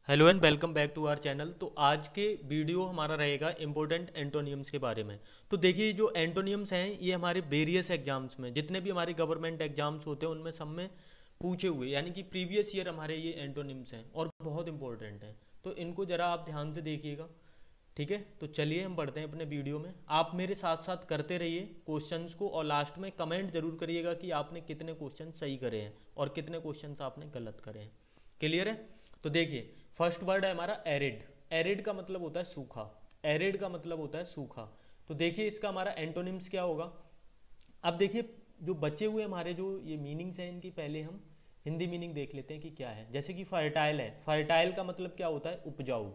Hello and welcome back to our channel. तो आज के वीडियो हमारा रहेगा इम्पोर्टेंट एंटोनियम्स के बारे में। तो देखिए, जो एंटोनियम्स हैं ये हमारे वेरियस एग्जाम्स में, जितने भी हमारे गवर्नमेंट एग्जाम्स होते हैं उनमें सब में पूछे हुए, यानी कि प्रीवियस ईयर हमारे ये एंटोनियम्स हैं और बहुत इंपॉर्टेंट हैं। तो इनको ज़रा आप ध्यान से देखिएगा, ठीक है। तो चलिए हम बढ़ते हैं अपने वीडियो में। आप मेरे साथ साथ करते रहिए क्वेश्चंस को, और लास्ट में कमेंट जरूर करिएगा कि आपने कितने क्वेश्चन सही करे हैं और कितने क्वेश्चंस आपने गलत करे हैं। क्लियर है? तो देखिए, फर्स्ट वर्ड है हमारा एरिड। एरिड का मतलब होता है सूखा। एरिड का मतलब होता है सूखा। तो देखिए इसका हमारा एंटोनिम्स क्या होगा। अब देखिए, जो बचे हुए हमारे जो ये मीनिंग्स हैं इनकी पहले हम हिंदी मीनिंग देख लेते हैं कि क्या है। जैसे कि फर्टाइल है, फर्टाइल का मतलब क्या होता है? उपजाऊ।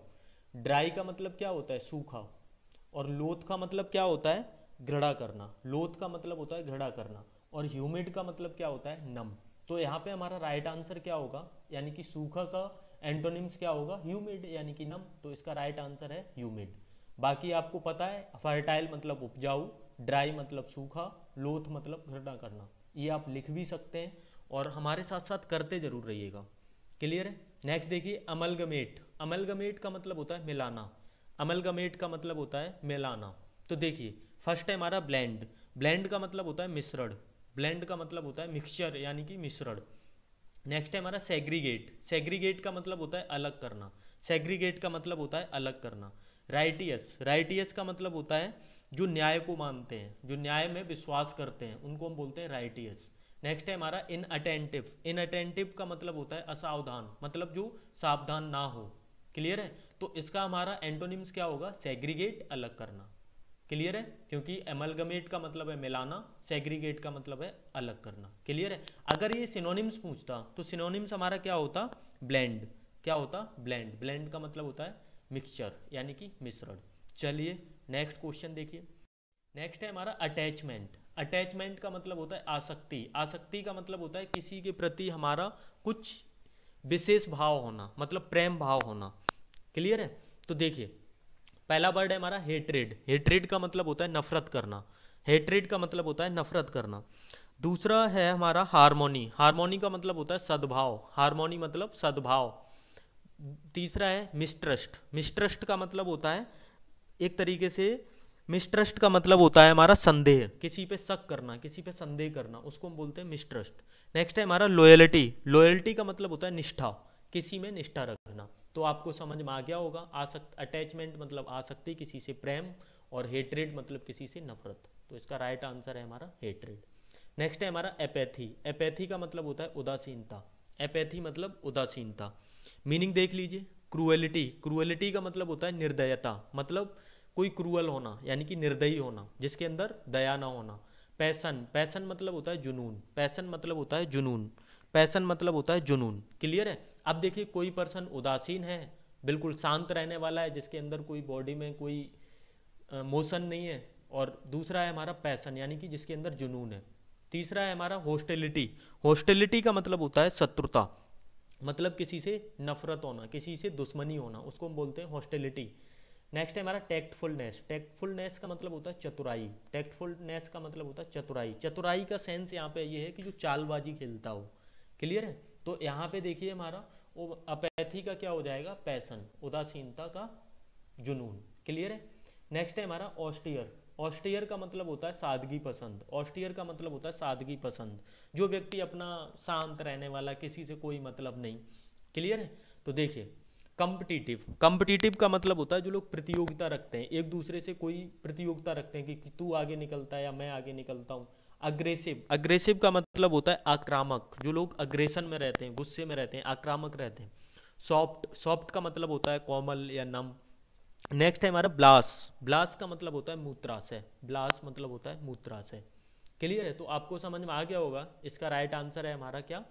ड्राई का मतलब क्या होता है? सूखा। और लोथ का मतलब क्या होता है? घड़ा करना। लोथ का मतलब होता है घड़ा करना। और ह्यूमिड का मतलब क्या होता है? नम। तो यहाँ पे हमारा राइट आंसर क्या होगा, यानी कि सूखा का एंटोनिम्स क्या होगा? ह्यूमिड, यानी कि नम। तो इसका राइट आंसर है ह्यूमिड। बाकी आपको पता है, फर्टाइल मतलब उपजाऊ, ड्राई मतलब सूखा, लोथ मतलब घड़ा करना। ये आप लिख भी सकते हैं और हमारे साथ साथ करते जरूर रहिएगा। क्लियर है? नेक्स्ट देखिए, अमलगमेट। अमलगमेट का मतलब होता है मिलाना। अमलगमेट का मतलब होता है मिलाना। तो देखिए, फर्स्ट है हमारा ब्लेंड। ब्लेंड का मतलब होता है मिश्रण। ब्लेंड का मतलब होता है मिक्सचर, यानी कि मिश्रण। नेक्स्ट है हमारा सेग्रीगेट। सेग्रीगेट का मतलब होता है अलग करना। सेग्रीगेट का मतलब होता है अलग करना। राइटियस। राइटियस का मतलब होता है जो न्याय को मानते हैं, जो न्याय में विश्वास करते हैं, उनको हम बोलते हैं राइटियस। नेक्स्ट है हमारा इनअटेंटिव। इनअटेंटिव का मतलब होता है असावधान, मतलब जो सावधान ना हो। क्लियर है? तो इसका हमारा एंटोनिम्स क्या होगा? सेग्रीगेट, अलग करना। क्लियर है? क्योंकि एमलगमेट का मतलब है मिलाना, सेग्रीगेट का मतलब है अलग करना। क्लियर है? अगर ये सिनोनिम्स पूछता तो सिनोनिम्स हमारा क्या होता? ब्लेंड। क्या होता? ब्लेंड। ब्लेंड का मतलब होता है मिक्सचर, यानी कि मिश्रण। चलिए नेक्स्ट क्वेश्चन देखिए। नेक्स्ट है हमारा अटैचमेंट। अटैचमेंट का मतलब होता है आसक्ति। आसक्ति का मतलब होता है किसी के प्रति हमारा कुछ विशेष भाव होना, मतलब प्रेम भाव होना। क्लियर है? तो देखिए, पहला वर्ड है हमारा हेट्रेड। हेट्रेड का मतलब होता है नफरत करना। हेट्रेड का मतलब होता है नफरत करना। दूसरा है हमारा हारमोनी। हारमोनी का मतलब होता है सद्भाव। हारमोनी मतलब सद्भाव। तीसरा है मिसट्रस्ट। मिसट्रस्ट का मतलब होता है एक तरीके से, मिसट्रस्ट का मतलब होता है हमारा संदेह, किसी पे शक करना, किसी पे संदेह करना, उसको हम बोलते हैं मिसट्रस्ट। नेक्स्ट है हमारा लॉयल्टी। लॉयल्टी का मतलब होता है निष्ठा, किसी में निष्ठा रखना। तो आपको समझ में आ गया होगा, आसक्त, अटैचमेंट मतलब आसक्ति, किसी से प्रेम, और हेट्रेड मतलब किसी से नफरत। तो इसका राइट आंसर है हमारा हेट्रेड। नेक्स्ट है हमारा एपैथी। एपैथी का मतलब होता है उदासीनता। एपैथी मतलब उदासीनता। मीनिंग देख लीजिए। क्रूएलिटी। क्रूएलिटी का मतलब होता है निर्दयता, मतलब कोई क्रूअल होना, यानी कि निर्दयी होना, जिसके अंदर दया ना होना। पैसन। पैसन मतलब होता है जुनून। पैसन मतलब होता है जुनून। पैसन मतलब होता है जुनून। क्लियर है? अब देखिए, कोई पर्सन उदासीन है, बिल्कुल शांत रहने वाला है, जिसके अंदर कोई बॉडी में कोई मोशन नहीं है। और दूसरा है हमारा पैसन, यानी कि जिसके अंदर जुनून है। तीसरा है हमारा हॉस्टिलिटी। हॉस्टिलिटी का मतलब होता है शत्रुता, मतलब किसी से नफरत होना, किसी से दुश्मनी होना, उसको हम बोलते हैं हॉस्टिलिटी। नेक्स्ट है हमारा टैक्टफुलनेस। टैक्टफुलनेस का मतलब होता है चतुराई। टैक्टफुलनेस का मतलब होता है चतुराई। चतुराई का सेंस यहाँ पे ये है कि जो चालबाजी खेलता हो। क्लियर है? तो यहाँ पे देखिए हमारा वो अपैथी का क्या हो जाएगा? पैसन, उदासीनता का जुनून। क्लियर है? नेक्स्ट है हमारा ऑस्टियर। ऑस्टियर का मतलब होता है सादगी पसंद। ऑस्टियर का मतलब होता है सादगी पसंद, जो व्यक्ति अपना शांत रहने वाला, किसी से कोई मतलब नहीं। क्लियर है? तो देखिए, कम्पिटिटिव। कम्पिटिटिव का मतलब होता है जो लोग प्रतियोगिता रखते हैं, एक दूसरे से कोई प्रतियोगिता रखते हैं कि तू आगे निकलता है या मैं आगे निकलता हूँ। अग्रेसिव। अग्रेसिव का मतलब होता है आक्रामक, जो लोग अग्रेशन में रहते हैं, गुस्से में रहते हैं, आक्रामक रहते हैं। सॉफ्ट। सॉफ्ट का मतलब होता है कोमल या नम। नेक्स्ट है हमारा ब्लास। ब्लास का मतलब होता है मूत्राशय। ब्लास मतलब होता है मूत्राशय। क्लियर है? तो आपको समझ में आ गया होगा, इसका राइट आंसर है हमारा क्या?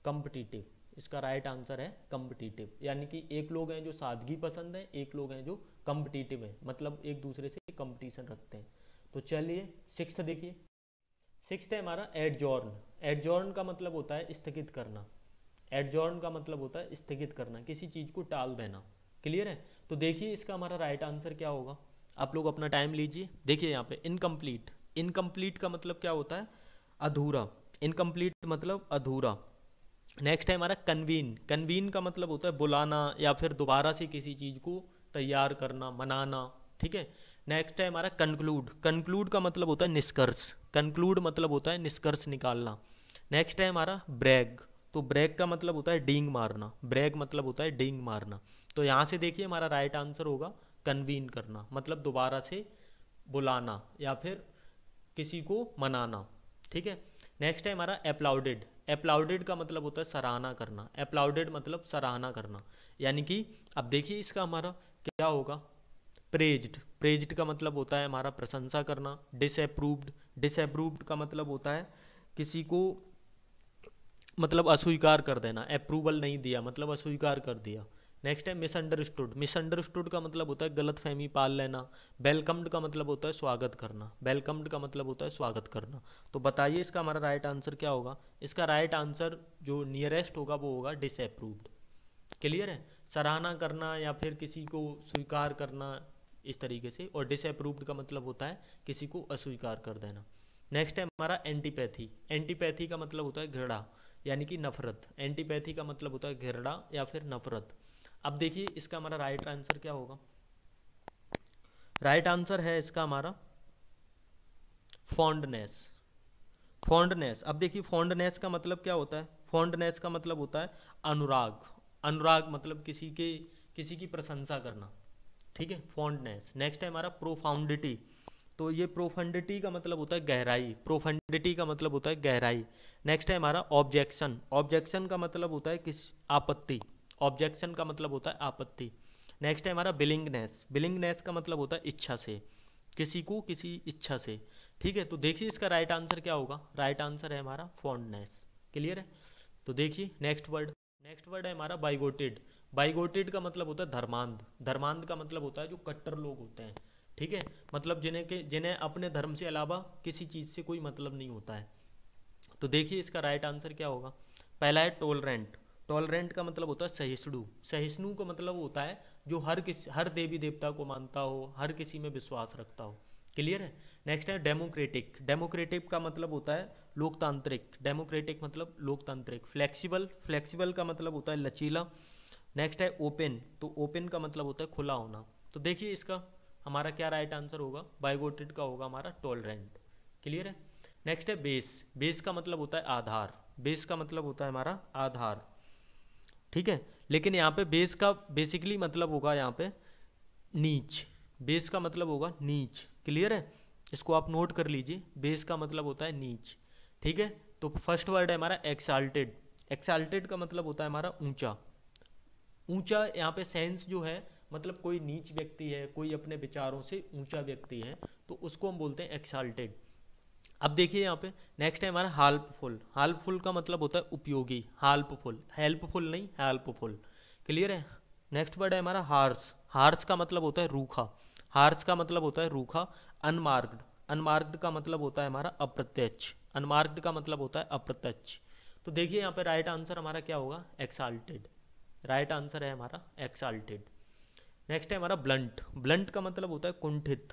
कम्पिटिटिव। इसका राइट आंसर है कम्पिटिटिव, यानी कि एक लोग हैं जो सादगी पसंद है, एक लोग हैं जो कम्पिटिटिव है, मतलब एक दूसरे से कंपटीशन रखते हैं। तो चलिए सिक्स्थ देखिए। सिक्स्थ है हमारा एडजॉर्न। एडजॉर्न का मतलब होता है स्थगित करना। एडजॉर्न का मतलब होता है स्थगित करना, किसी चीज़ को टाल देना। क्लियर है? तो देखिए इसका हमारा राइट आंसर क्या होगा। आप लोग अपना टाइम लीजिए। देखिए यहाँ पे इनकम्प्लीट। इनकम्प्लीट का मतलब क्या होता है? अधूरा। इनकम्प्लीट मतलब अधूरा। नेक्स्ट है हमारा कन्वीन। कन्वीन का मतलब होता है बुलाना या फिर दोबारा से किसी चीज़ को तैयार करना, मनाना, ठीक है। नेक्स्ट है हमारा कंक्लूड। कंक्लूड का मतलब होता है निष्कर्ष। कंक्लूड मतलब होता है निष्कर्ष निकालना। नेक्स्ट है हमारा ब्रैग। तो ब्रैग का मतलब होता है डींग मारना। ब्रैग मतलब होता है डींग मारना। तो यहाँ से देखिए हमारा राइट आंसर होगा कन्वीन करना, मतलब दोबारा से बुलाना या फिर किसी को मनाना, ठीक है। नेक्स्ट है हमारा एप्लाउडेड। एप्लाउडेड का मतलब होता है सराहना करना। एप्लाउडेड मतलब सराहना करना, यानी कि अब देखिए इसका हमारा क्या होगा, प्रेज्ड। प्रेज्ड का मतलब होता है हमारा प्रशंसा करना। डिसअप्रूव्ड। डिसअप्रूव्ड का मतलब होता है किसी को मतलब अस्वीकार कर देना। अप्रूवल नहीं दिया मतलब अस्वीकार कर दिया। नेक्स्ट है मिसअंडरस्टूड। मिसअंडरस्टूड का मतलब होता है गलत फहमी पाल लेना। वेलकम्ड का मतलब होता है स्वागत करना। वेलकम्ड का मतलब होता है स्वागत करना। तो बताइए इसका हमारा राइट आंसर क्या होगा। इसका राइट आंसर जो नियरेस्ट होगा वो होगा डिसअप्रूव्ड। क्लियर है। सराहना करना या फिर किसी को स्वीकार करना इस तरीके से, और डिसअप्रूव्ड का मतलब होता है किसी को अस्वीकार कर देना। नेक्स्ट है हमारा एंटीपैथी। एंटीपैथी का मतलब होता है घृणा यानी कि नफरत। एंटीपैथी का मतलब होता है घृणा या फिर नफरत। अब देखिए इसका हमारा राइट आंसर क्या होगा। राइट आंसर है इसका हमारा फॉन्डनेस। फॉन्डनेस। अब देखिए फॉन्डनेस का मतलब क्या होता है। फॉन्डनेस का मतलब होता है अनुराग। अनुराग मतलब किसी की प्रशंसा करना, ठीक है, फॉन्डनेस। नेक्स्ट है हमारा प्रोफाउंडिटी। तो ये प्रोफंडिटी का मतलब होता है गहराई। प्रोफंडिटी का मतलब होता है गहराई। नेक्स्ट है हमारा ऑब्जेक्शन। ऑब्जेक्शन का मतलब होता है किस आपत्ति। ऑब्जेक्शन का मतलब होता है आपत्ति। नेक्स्ट है हमारा बिलिंगनेस। बिलिंगनेस का मतलब होता है इच्छा से, किसी को किसी इच्छा से, ठीक है। तो देखिए इसका राइट आंसर क्या होगा। राइट आंसर है हमारा फॉन्डनेस। क्लियर है। तो देखिए नेक्स्ट वर्ड। नेक्स्ट वर्ड है हमारा बाइगोटेड। बाइगोटेड का मतलब होता है धर्मांध। धर्मांध का मतलब होता है जो कट्टर लोग होते हैं, ठीक है, मतलब जिन्हें अपने धर्म से अलावा किसी चीज़ से कोई मतलब नहीं होता है। तो देखिए इसका राइट आंसर क्या होगा। पहला है टॉलरेंट। टॉलरेंट का मतलब होता है सहिष्णु। सहिष्णु का मतलब होता है जो हर देवी देवता को मानता हो, हर किसी में विश्वास रखता हो। क्लियर है। नेक्स्ट है डेमोक्रेटिक। डेमोक्रेटिक का मतलब होता है लोकतांत्रिक। डेमोक्रेटिक मतलब लोकतांत्रिक। फ्लेक्सिबल। फ्लेक्सिबल का मतलब होता है लचीला। नेक्स्ट है ओपन। तो ओपन का मतलब होता है खुला होना। तो देखिए इसका हमारा क्या राइट आंसर होगा। बाइगोटेड का होगा हमारा टॉलरेंट। क्लियर है। नेक्स्ट है बेस। बेस का मतलब होता है आधार। बेस का मतलब होता है हमारा आधार, ठीक है। लेकिन यहाँ पे बेस का बेसिकली मतलब होगा यहाँ पे नीच। बेस का मतलब होगा नीच। क्लियर है। इसको आप नोट कर लीजिए। बेस का मतलब होता है नीच, ठीक है। तो फर्स्ट वर्ड है हमारा एक्साल्टेड। एक्साल्टेड का मतलब होता है हमारा ऊंचा। ऊंचा यहाँ पे सेंस जो है मतलब कोई नीच व्यक्ति है, कोई अपने विचारों से ऊंचा व्यक्ति है, तो उसको हम बोलते हैं एक्साल्टेड। अब देखिए यहाँ पे नेक्स्ट है हमारा हेल्पफुल। हेल्पफुल का मतलब होता है उपयोगी। हेल्पफुल, हेल्पफुल नहीं, हेल्पफुल। क्लियर है। नेक्स्ट वर्ड है हमारा हार्श। हार्श का मतलब होता है रूखा। हार्श का मतलब होता है रूखा। अनमार्क्ड। अनमार्क्ड का मतलब होता है हमारा अप्रत्यक्ष। अनमार्क्ड का मतलब होता है अप्रत्यक्ष। तो देखिए यहाँ पे राइट आंसर हमारा क्या होगा, एक्साल्टेड। राइट आंसर है हमारा एक्साल्टेड। नेक्स्ट है हमारा ब्लंट। ब्लंट का मतलब होता है कुंठित।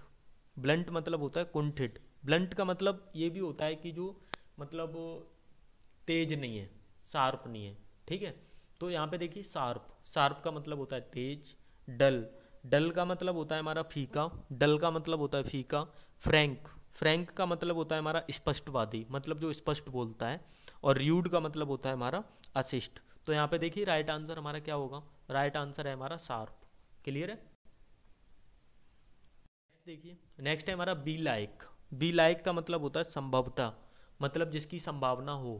ब्लंट मतलब होता है कुंठित। ब्लंट का मतलब ये भी होता है कि जो मतलब तेज नहीं है, शार्प नहीं है, ठीक है। तो यहाँ पे देखिए शार्प। शार्प का मतलब होता है तेज। डल। डल का मतलब होता है हमारा फीका। डल का मतलब होता है फीका। फ्रैंक। फ्रैंक का मतलब होता है हमारा स्पष्टवादी, मतलब जो स्पष्ट बोलता है। और र्यूड का मतलब होता है हमारा अशिष्ट। तो यहाँ पे देखिए राइट आंसर हमारा क्या होगा। राइट आंसर है हमारा शार्प। क्लियर है। देखिए नेक्स्ट है हमारा बी लाइक। बी लाइक का मतलब होता है संभवतः, मतलब जिसकी संभावना हो।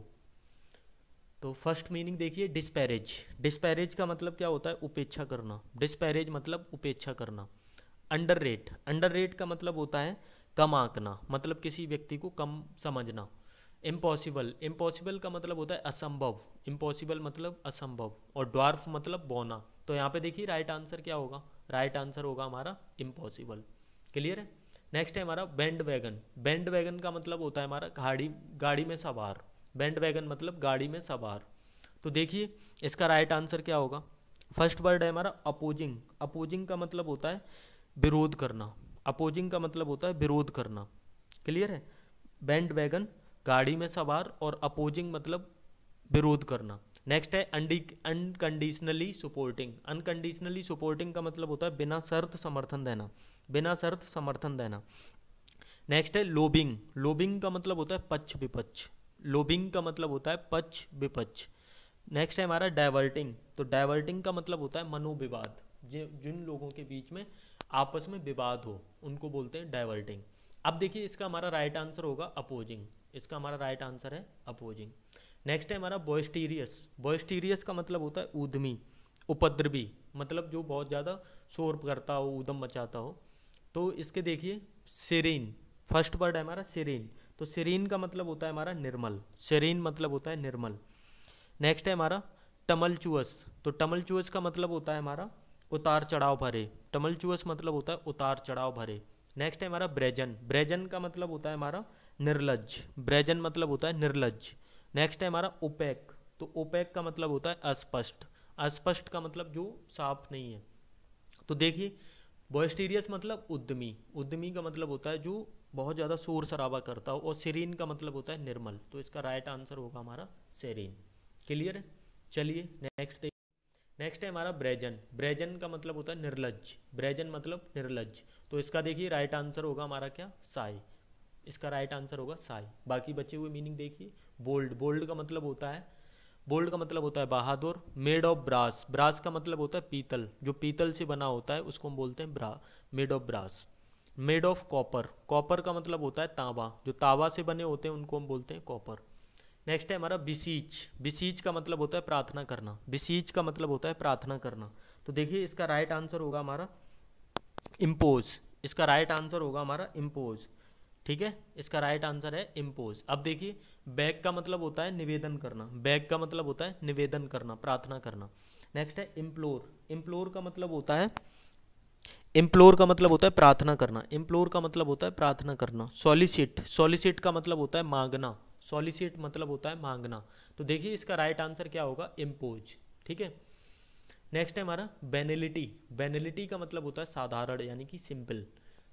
तो फर्स्ट मीनिंग देखिए डिस्पैरेज। डिस्पैरेज का मतलब क्या होता है, उपेक्षा करना। डिस्पैरेज मतलब उपेक्षा करना। Under rate. अंडर रेट का मतलब होता है कम आंकना, मतलब किसी व्यक्ति को कम समझना। इम्पॉसिबल। इम्पॉसिबल का मतलब होता है असंभव। इम्पॉसिबल मतलब असंभव। और ड्वार्फ मतलब बौना। तो यहाँ पे देखिए राइट आंसर क्या होगा। राइट आंसर होगा हमारा इम्पॉसिबल। क्लियर है। नेक्स्ट है हमारा बैंड वैगन। बैंड वैगन का मतलब होता है हमारा गाड़ी गाड़ी में सवार। बैंड वैगन मतलब गाड़ी में सवार। तो देखिए इसका राइट आंसर क्या होगा। फर्स्ट वर्ड है हमारा अपोजिंग। अपोजिंग का मतलब होता है विरोध करना। अपोजिंग का मतलब होता है विरोध करना। क्लियर है। बैंड वैगन गाड़ी में सवार और अपोजिंग मतलब विरोध करना। नेक्स्ट है अनकंडीशनली सपोर्टिंग। अनकंडीशनली सपोर्टिंग का मतलब होता है बिना शर्त समर्थन देना, बिना शर्त समर्थन देना। नेक्स्ट है लोबिंग। लोबिंग का मतलब होता है पक्ष विपक्ष, लोबिंग का मतलब होता है पक्ष विपक्ष। नेक्स्ट है हमारा डाइवर्टिंग। तो डाइवर्टिंग का मतलब होता है मनोविवाद, जिन लोगों के बीच में आपस में विवाद हो उनको बोलते हैं डाइवर्टिंग। अब देखिए इसका हमारा राइट आंसर होगा अपोजिंग, इसका हमारा राइट आंसर है अपोजिंग। नेक्स्ट है हमारा बॉयस्टीरियस। बॉयस्टीरियस का मतलब होता है ऊधमी, उपद्रवी, मतलब जो बहुत ज़्यादा शोर करता हो, ऊधम मचाता हो। तो इसके देखिए सेरेन, फर्स्ट वर्ड है हमारा सेरेन। तो सेरेन का मतलब होता है हमारा निर्मल, सेरेन मतलब होता है निर्मल। नेक्स्ट है हमारा टमल्चुअस। तो टमल्चुअस का मतलब होता है हमारा उतार चढ़ाव भरे, टमल्चुअस मतलब होता है उतार चढ़ाव भरे। नेक्स्ट है हमारा ब्रेजन। ब्रेजन का मतलब होता है हमारा निर्लज, ब्रेजन मतलब होता है निर्लज। नेक्स्ट है हमारा ओपेक। तो ओपेक का मतलब होता है अस्पष्ट, अस्पष्ट का मतलब जो साफ नहीं है। तो देखिए बॉयस्टीरियस मतलब उद्यमी, उद्यमी का मतलब होता है जो बहुत ज़्यादा शोर शराबा करता हो, और सेरीन का मतलब होता है निर्मल। तो इसका राइट आंसर होगा हमारा सेरीन। क्लियर है? चलिए नेक्स्ट देखिए। नेक्स्ट है हमारा ब्रेजन। ब्रेजन का मतलब होता है निर्लज, ब्रेजन मतलब निर्लज। तो इसका देखिए राइट आंसर होगा हमारा क्या, साई। इसका राइट आंसर होगा साई। बाकी बचे हुए मीनिंग देखिए। बोल्ड, बोल्ड का मतलब होता है, बोल्ड का मतलब होता है बहादुर। मेड ऑफ ब्रास, ब्रास का मतलब होता है पीतल, जो पीतल से बना होता है उसको हम बोलते हैं made of brass. Made of copper, copper का मतलब होता है तांबा, जो तांबा से बने होते हैं उनको हम बोलते हैं कॉपर। नेक्स्ट है हमारा बिसीच। बिसीच का मतलब होता है प्रार्थना करना, बिसीच का मतलब होता है प्रार्थना करना। तो देखिए इसका राइट आंसर होगा हमारा इम्पोज, इसका राइट आंसर होगा हमारा इम्पोज। ठीक है, इसका राइट आंसर है इम्पोज। अब देखिए बैग का मतलब होता है निवेदन करना, बैग का मतलब होता है निवेदन करना, प्रार्थना करना। नेक्स्ट है इम्प्लोर। इम्प्लोर का मतलब होता है, इम्प्लोर का मतलब होता है प्रार्थना करना, इम्प्लोर का मतलब होता है प्रार्थना करना। सॉलिसिट, सॉलिसिट का मतलब होता है मांगना, सॉलिसिट मतलब होता है मांगना। तो देखिए इसका राइट आंसर क्या होगा, इम्पोज। ठीक है। नेक्स्ट है हमारा बेनिलिटी। बेनिलिटी का मतलब होता है साधारण यानी कि सिंपल,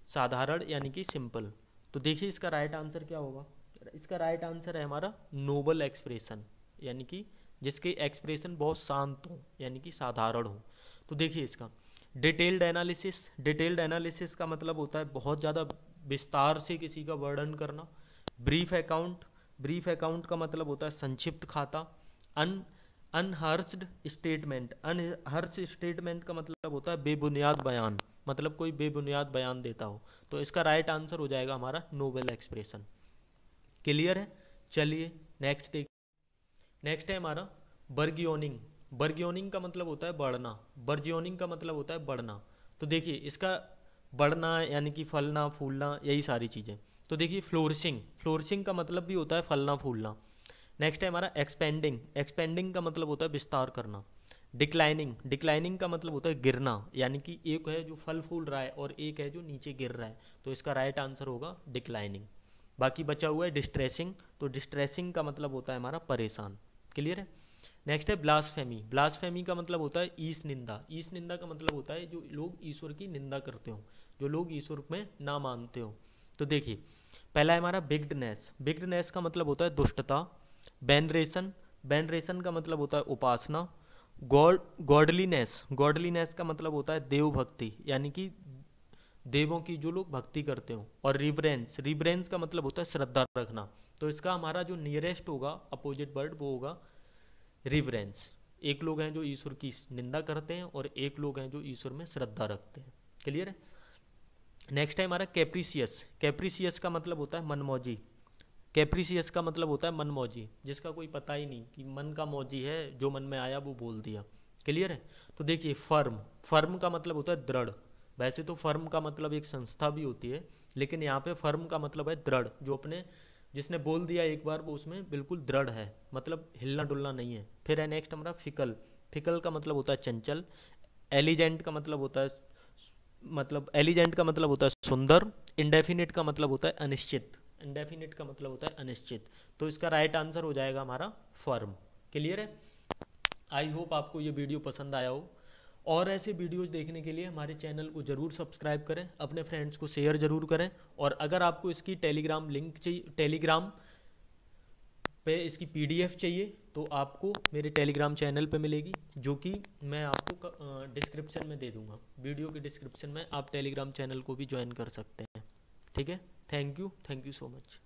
साधारण यानी कि सिंपल। तो देखिए इसका राइट आंसर क्या होगा, इसका राइट आंसर है हमारा नोबल एक्सप्रेशन, यानी कि जिसके एक्सप्रेशन बहुत शांत हो यानी कि साधारण हो। तो देखिए इसका डिटेल्ड एनालिसिस। डिटेल्ड एनालिसिस का मतलब होता है बहुत ज़्यादा विस्तार से किसी का वर्णन करना। ब्रीफ अकाउंट, ब्रीफ अकाउंट का मतलब होता है संक्षिप्त खाता। अनहर्स्ड स्टेटमेंट, अनहर्स्ड स्टेटमेंट का मतलब होता है बेबुनियाद बयान, मतलब कोई बेबुनियाद बयान देता हो। तो इसका राइट आंसर हो जाएगा हमारा नोबल एक्सप्रेशन। क्लियर है? चलिए नेक्स्ट देखिए। नेक्स्ट है हमारा बर्गियोनिंग। बर्गियोनिंग का मतलब होता है बढ़ना, बर्जियोनिंग का मतलब होता है बढ़ना। तो देखिए इसका बढ़ना यानी कि फलना फूलना, यही सारी चीज़ें। तो देखिए फ्लोरिशिंग, फ्लोरिशिंग का मतलब भी होता है फलना फूलना। नेक्स्ट है हमारा एक्सपेंडिंग। एक्सपेंडिंग का मतलब होता है विस्तार करना। डिक्लाइनिंग, डिक्लाइनिंग का मतलब होता है गिरना, यानी कि एक है जो फल फूल रहा है और एक है जो नीचे गिर रहा है। तो इसका राइट आंसर होगा डिक्लाइनिंग। बाकी बचा हुआ है डिस्ट्रेसिंग। तो डिस्ट्रेसिंग का मतलब होता है हमारा परेशान। क्लियर है? नेक्स्ट है ब्लास्फेमी। ब्लास्फेमी का मतलब होता है ईश निंदा। ईश निंदा का मतलब होता है जो लोग ईश्वर की निंदा करते हो, जो लोग ईश्वर में ना मानते हो। तो देखिए पहला है हमारा बिगडनेस। बिगडनेस का मतलब होता है दुष्टता। वेनरेशन, वेनरेशन का मतलब होता है उपासना। गॉडलीनेस, गॉडलीनेस का मतलब होता है देव भक्ति, यानी कि देवों की जो लोग भक्ति करते हो। और रिवरेंस, रिवरेंस का मतलब होता है श्रद्धा रखना। तो इसका हमारा जो नियरेस्ट होगा अपोजिट वर्ड वो होगा रिवरेंस। एक लोग हैं जो ईश्वर की निंदा करते हैं और एक लोग हैं जो ईश्वर में श्रद्धा रखते हैं। क्लियर है? नेक्स्ट है हमारा कैप्रिसियस। कैप्रिसियस का मतलब होता है मनमौजी। कैप्रिसियस का मतलब होता है मनमौजी, जिसका कोई पता ही नहीं, कि मन का मौजी है, जो मन में आया वो बोल दिया। क्लियर है? तो देखिए फर्म, फर्म का मतलब होता है दृढ़। वैसे तो फर्म का मतलब एक संस्था भी होती है, लेकिन यहाँ पे फर्म का मतलब है दृढ़, जो अपने जिसने बोल दिया एक बार वो उसमें बिल्कुल दृढ़ है, मतलब हिलना डुलना नहीं है। फिर है नेक्स्ट हमारा फिकल। फिकल का मतलब होता है चंचल। एलिजेंट का मतलब होता है, मतलब एलिजेंट का मतलब होता है सुंदर। इंडेफिनिट का मतलब होता है अनिश्चित। इंडेफिनिट का मतलब होता है अनिश्चित। तो इसका राइट आंसर हो जाएगा हमारा फर्म। क्लियर है? आई होप आपको ये वीडियो पसंद आया हो, और ऐसे वीडियोस देखने के लिए हमारे चैनल को ज़रूर सब्सक्राइब करें, अपने फ्रेंड्स को शेयर ज़रूर करें। और अगर आपको इसकी टेलीग्राम लिंक चाहिए, टेलीग्राम पे इसकी PDF चाहिए तो आपको मेरे टेलीग्राम चैनल पे मिलेगी, जो कि मैं आपको डिस्क्रिप्शन में दे दूंगा। वीडियो के डिस्क्रिप्शन में आप टेलीग्राम चैनल को भी ज्वाइन कर सकते हैं। ठीक है, थैंक यू सो मच।